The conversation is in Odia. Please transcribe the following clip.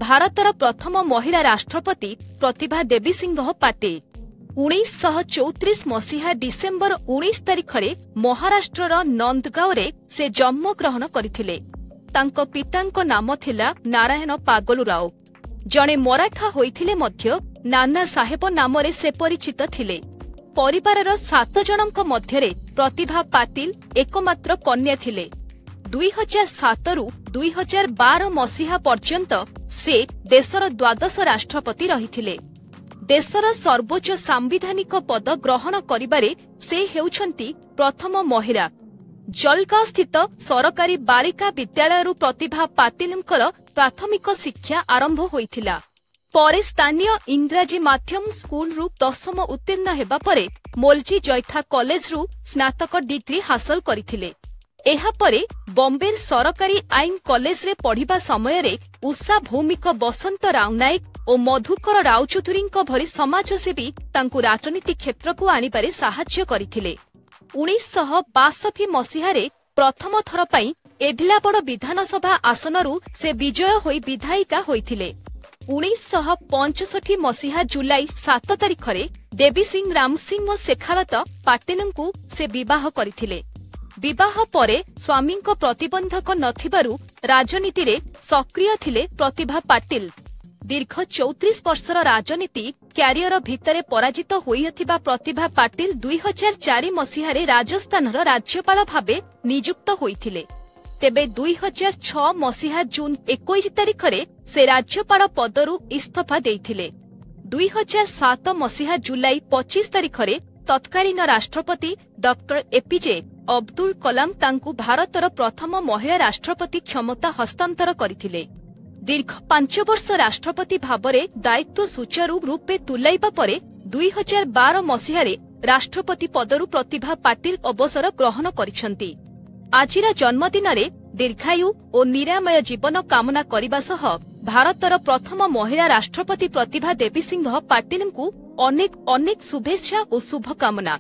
ଭାରତର ପ୍ରଥମ ମହିଳା ରାଷ୍ଟ୍ରପତି ପ୍ରତିଭା ଦେବୀ ସିଂହ ପାଟିଲ 1934 ମସିହା ଡିସେମ୍ବର 19 ତାରିଖରେ ମହାରାଷ୍ଟ୍ରର ନନ୍ଦଗାଓଁରେ ସେ ଜନ୍ମଗ୍ରହଣ କରିଥିଲେ। ତାଙ୍କ ପିତାଙ୍କ ନାମ ଥିଲା ନାରାୟଣ ପାଗଲୁ ରାଓ। ଜଣେ ମରାଠା ହୋଇଥିଲେ ମଧ୍ୟ ନାନା ସାହେବ ନାମରେ ସେ ପରିଚିତ ଥିଲେ। ପରିବାରର 7 ଜଣଙ୍କ ମଧ୍ୟରେ ପ୍ରତିଭା ପାଟିଲ ଏକମାତ୍ର କନ୍ୟା ଥିଲେ। 2007ରୁ 2012 ମସିହା ପର୍ଯ୍ୟନ୍ତ ସେ ଦେଶର ଦ୍ୱାଦଶ ରାଷ୍ଟ୍ରପତି ରହିଥିଲେ। ଦେଶର ସର୍ବୋଚ୍ଚ ସାମ୍ବିଧାନିକ ପଦ ଗ୍ରହଣ କରିବାରେ ସେ ହେଉଛନ୍ତି ପ୍ରଥମ ମହିଳା। ଜଲଗାଓଁସ୍ଥିତ ସରକାରୀ ବାଳିକା ବିଦ୍ୟାଳୟରୁ ପ୍ରତିଭା ପାଟିଲଙ୍କର ପ୍ରାଥମିକ ଶିକ୍ଷା ଆରମ୍ଭ ହୋଇଥିଲା। ପରେ ସ୍ଥାନୀୟ ଇଂରାଜୀ ମାଧ୍ୟମ ସ୍କୁଲରୁ 10ମ ଉତ୍ତୀର୍ଣ୍ଣ ହେବା ପରେ ମୋଲଜି ଜୈଥା କଲେଜରୁ ସ୍ନାତକ ଡିଗ୍ରୀ ହାସଲ କରିଥିଲେ। ଏହାପରେ ବମ୍ବେର ସରକାରୀ ଆଇନ କଲେଜରେ ପଢ଼ିବା ସମୟରେ ଉଷା ଭୌମିକ ବସନ୍ତ ରାଓନାୟକ ଓ ମଧୁକର ରାଉଚୌଧୁରୀଙ୍କ ଭଳି ସମାଜସେବୀ ତାଙ୍କୁ ରାଜନୀତି କ୍ଷେତ୍ରକୁ ଆଣିବାରେ ସାହାଯ୍ୟ କରିଥିଲେ। 1962 ମସିହାରେ ପ୍ରଥମ ଥର ପାଇଁ ଏଡିଲାବଡ଼ ବିଧାନସଭା ଆସନରୁ ସେ ବିଜୟ ହୋଇ ବିଧାୟିକା ହୋଇଥିଲେ। 1965 ମସିହା ଜୁଲାଇ 7 ତାରିଖରେ ଦେବୀ ସିଂ ରାମ ସିଂହ ଶେଖାୱତ ପାଟିଲଙ୍କୁ ସେ ବିବାହ କରିଥିଲେ। ବିବାହ ପରେ ସ୍ୱାମୀଙ୍କ ପ୍ରତିବନ୍ଧକ ନଥିବାରୁ ରାଜନୀତିରେ ସକ୍ରିୟ ଥିଲେ ପ୍ରତିଭା ପାଟିଲ। ଦୀର୍ଘ 34 ବର୍ଷର ରାଜନୀତି କ୍ୟାରିୟର ଭିତରେ ପରାଜିତ ହୋଇଥିବା ପ୍ରତିଭା ପାଟିଲ 2004 ମସିହାରେ ରାଜସ୍ଥାନର ରାଜ୍ୟପାଳ ଭାବେ ନିଯୁକ୍ତ ହୋଇଥିଲେ। ତେବେ 2006 ମସିହା ଜୁନ 21 ତାରିଖରେ ସେ ରାଜ୍ୟପାଳ ପଦରୁ ଇସ୍ତଫା ଦେଇଥିଲେ। 2007 ମସିହା ଜୁଲାଇ 25 ତାରିଖରେ ତତ୍କାଳୀନ ରାଷ୍ଟ୍ରପତି ଡକ୍ଟର ଏପିଜେ ଅବଦୁଲ କଲାମ ତାଙ୍କୁ ଭାରତର ପ୍ରଥମ ମହିଳା ରାଷ୍ଟ୍ରପତି କ୍ଷମତା ହସ୍ତାନ୍ତର କରିଥିଲେ। ଦୀର୍ଘ 5 ବର୍ଷ ରାଷ୍ଟ୍ରପତି ଭାବରେ ଦାୟିତ୍ୱ ସୁଚାରୁ ରୂପେ ତୁଲାଇବା ପରେ 2012 ମସିହାରେ ରାଷ୍ଟ୍ରପତି ପଦରୁ ପ୍ରତିଭା ପାଟିଲ ଅବସର ଗ୍ରହଣ କରିଛନ୍ତି। ଆଜିର ଜନ୍ମଦିନରେ ଦୀର୍ଘାୟୁ ଓ ନିରାମୟ ଜୀବନ କାମନା କରିବା ସହ ଭାରତର ପ୍ରଥମ ମହିଳା ରାଷ୍ଟ୍ରପତି ପ୍ରତିଭା ଦେବୀ ସିଂହ ପାଟିଲଙ୍କୁ ଅନେକ ଅନେକ ଶୁଭେଚ୍ଛା ଓ ଶୁଭକାମନା।